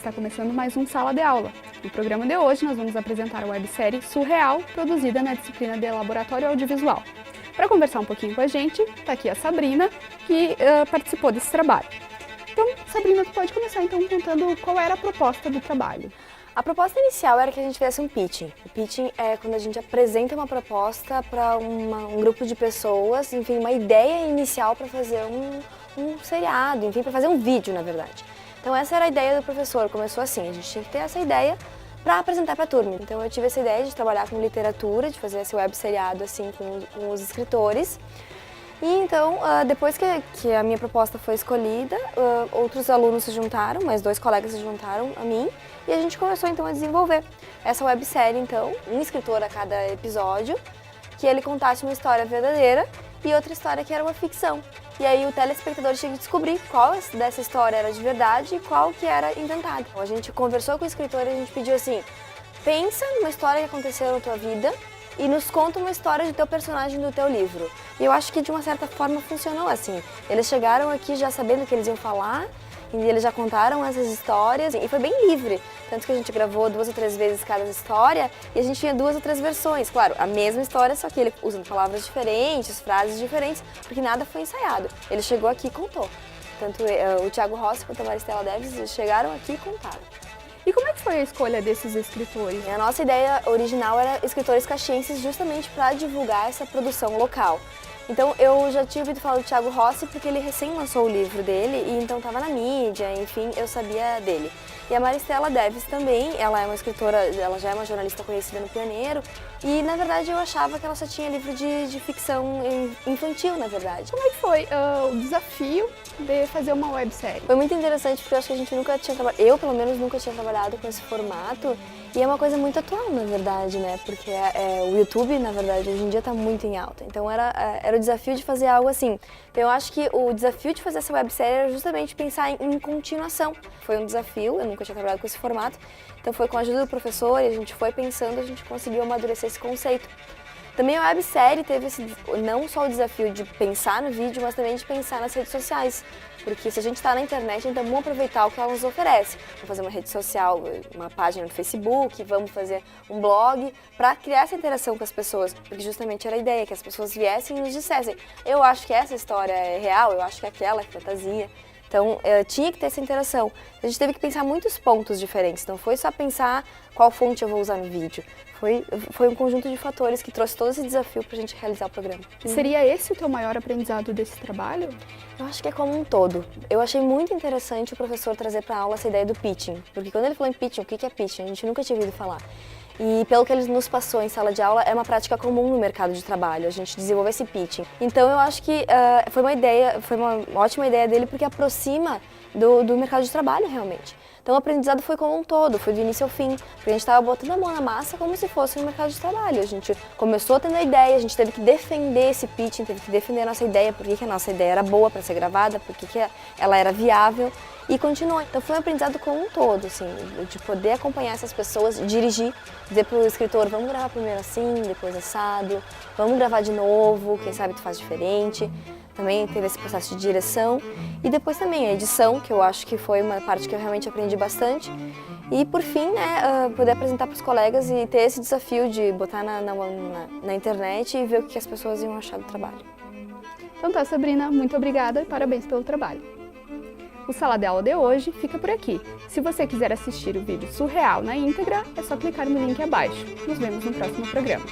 está começando mais um Sala de Aula. No programa de hoje nós vamos apresentar a websérie Surreal, produzida na disciplina de Laboratório Audiovisual. Para conversar um pouquinho com a gente, está aqui a Sabrina, que participou desse trabalho. Então, Sabrina, tu pode começar então contando qual era a proposta do trabalho. A proposta inicial era que a gente fizesse um pitching. O pitching é quando a gente apresenta uma proposta para um grupo de pessoas, enfim, uma ideia inicial para fazer um seriado, enfim, para fazer um vídeo, na verdade. Então essa era a ideia do professor, começou assim, a gente tinha que ter essa ideia para apresentar para a turma. Então eu tive essa ideia de trabalhar com literatura, de fazer esse web seriado assim com os escritores. E então, depois que a minha proposta foi escolhida, outros alunos se juntaram, mais 2 colegas se juntaram a mim, e a gente começou então a desenvolver essa websérie, então, um escritor a cada episódio, que ele contasse uma história verdadeira e outra história que era uma ficção. E aí o telespectador tinha que descobrir qual dessa história era de verdade e qual que era inventada. A gente conversou com o escritor e a gente pediu assim, pensa numa história que aconteceu na tua vida e nos conta uma história do teu personagem do teu livro. E eu acho que de uma certa forma funcionou assim. Eles chegaram aqui já sabendo o que eles iam falar, e eles já contaram essas histórias e foi bem livre. Tanto que a gente gravou 2 ou 3 vezes cada história e a gente tinha 2 ou 3 versões. Claro, a mesma história, só que ele usando palavras diferentes, frases diferentes, porque nada foi ensaiado. Ele chegou aqui e contou. Tanto o Thiago Rossi quanto a Maristela Deves chegaram aqui e contaram. E como é que foi a escolha desses escritores? A nossa ideia original era escritores caxienses justamente para divulgar essa produção local. Então eu já tinha ouvido falar do Thiago Rossi porque ele recém lançou o livro dele e então estava na mídia, enfim, eu sabia dele. E a Maristela Deves também, ela é uma escritora, ela já é uma jornalista conhecida no Pioneiro e na verdade eu achava que ela só tinha livro de ficção infantil, na verdade. Como é que foi o desafio de fazer uma websérie? Foi muito interessante porque eu acho que a gente nunca tinha trabalhado, eu pelo menos nunca tinha trabalhado com esse formato e é uma coisa muito atual, na verdade, né? Porque o YouTube, na verdade, hoje em dia está muito em alta. Então era o desafio de fazer algo assim. Então eu acho que o desafio de fazer essa websérie era justamente pensar em continuação. Foi um desafio, eu nunca tinha trabalhado com esse formato. Então foi com a ajuda do professor e a gente foi pensando, a gente conseguiu amadurecer esse conceito. Também a websérie teve não só o desafio de pensar no vídeo, mas também de pensar nas redes sociais. Porque se a gente está na internet, então vamos aproveitar o que ela nos oferece. Vamos fazer uma rede social, uma página no Facebook, vamos fazer um blog para criar essa interação com as pessoas. Porque justamente era a ideia, que as pessoas viessem e nos dissessem eu acho que essa história é real, eu acho que aquela é fantasia. Então, tinha que ter essa interação. A gente teve que pensar muitos pontos diferentes. Não foi só pensar qual fonte eu vou usar no vídeo. Foi um conjunto de fatores que trouxe todo esse desafio para a gente realizar o programa. Seria esse o teu maior aprendizado desse trabalho? Eu acho que é como um todo. Eu achei muito interessante o professor trazer para a aula essa ideia do pitching. Porque quando ele falou em pitching, o que é pitching? A gente nunca tinha ouvido falar. E pelo que ele nos passou em sala de aula, é uma prática comum no mercado de trabalho, a gente desenvolver esse pitching. Então eu acho que foi uma ótima ideia dele porque aproxima do mercado de trabalho realmente. Então o aprendizado foi como um todo, foi do início ao fim, porque a gente estava botando a mão na massa como se fosse no mercado de trabalho. A gente começou tendo a ideia, a gente teve que defender esse pitching, teve que defender a nossa ideia, por que a nossa ideia era boa para ser gravada, por que ela era viável. E continuou. Então foi um aprendizado como um todo, assim, de poder acompanhar essas pessoas, dirigir, dizer pro escritor, vamos gravar primeiro assim, depois assado, vamos gravar de novo, quem sabe tu faz diferente. Também teve esse processo de direção e depois também a edição, que eu acho que foi uma parte que eu realmente aprendi bastante. E por fim, né, poder apresentar para os colegas e ter esse desafio de botar na internet e ver o que as pessoas iam achar do trabalho. Então tá, Sabrina, muito obrigada e parabéns pelo trabalho. O Sala de Aula de hoje fica por aqui. Se você quiser assistir o vídeo Surreal na íntegra, é só clicar no link abaixo. Nos vemos no próximo programa.